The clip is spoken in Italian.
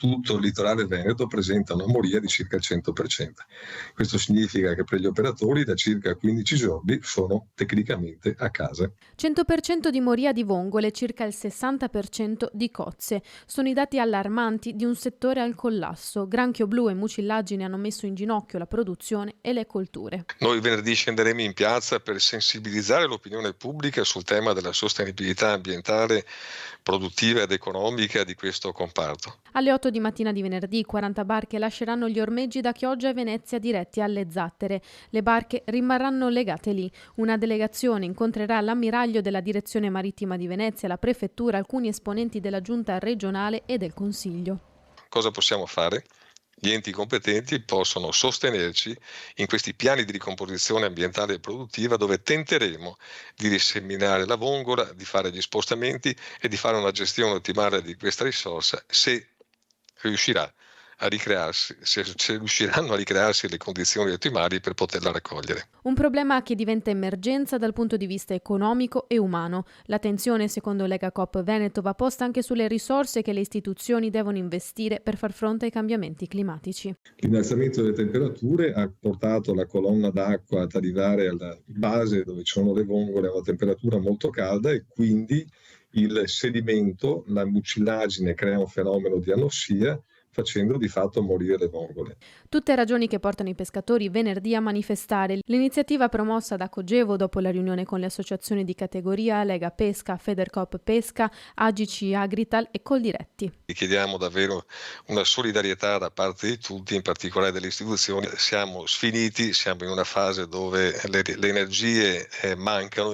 tutto il litorale veneto presenta una moria di circa il 100%. Questo significa che per gli operatori da circa 15 giorni sono tecnicamente a casa. 100% di moria di vongole, circa il 60% di cozze. Sono i dati allarmanti di un settore al collasso. Granchio blu e mucillagine hanno messo in ginocchio la produzione e le colture. Noi venerdì scenderemo in piazza per sensibilizzare l'opinione pubblica sul tema della sostenibilità ambientale, produttiva ed economica di questo comparto. Alle 8 di mattina di venerdì 40 barche lasceranno gli ormeggi da Chioggia e Venezia diretti alle Zattere. Le barche rimarranno legate lì. Una delegazione incontrerà l'ammiraglio della Direzione Marittima di Venezia, la prefettura, alcuni esponenti della giunta regionale e del Consiglio. Cosa possiamo fare? Gli enti competenti possono sostenerci in questi piani di ricomposizione ambientale e produttiva dove tenteremo di riseminare la vongola, di fare gli spostamenti e di fare una gestione ottimale di questa risorsa se riuscirà a ricrearsi, se riusciranno a ricrearsi le condizioni ottimali per poterla raccogliere. Un problema che diventa emergenza dal punto di vista economico e umano. L'attenzione, secondo Legacoop Veneto, va posta anche sulle risorse che le istituzioni devono investire per far fronte ai cambiamenti climatici. L'innalzamento delle temperature ha portato la colonna d'acqua ad arrivare alla base dove ci sono le vongole a una temperatura molto calda e quindi il sedimento, la mucillagine crea un fenomeno di anossia facendo di fatto morire le vongole. Tutte ragioni che portano i pescatori venerdì a manifestare. L'iniziativa promossa da Cogevo dopo la riunione con le associazioni di categoria Lega Pesca, Federcoop Pesca, AGC Agrital e Coldiretti. Chiediamo davvero una solidarietà da parte di tutti, in particolare delle istituzioni. Siamo sfiniti, siamo in una fase dove le energie mancano.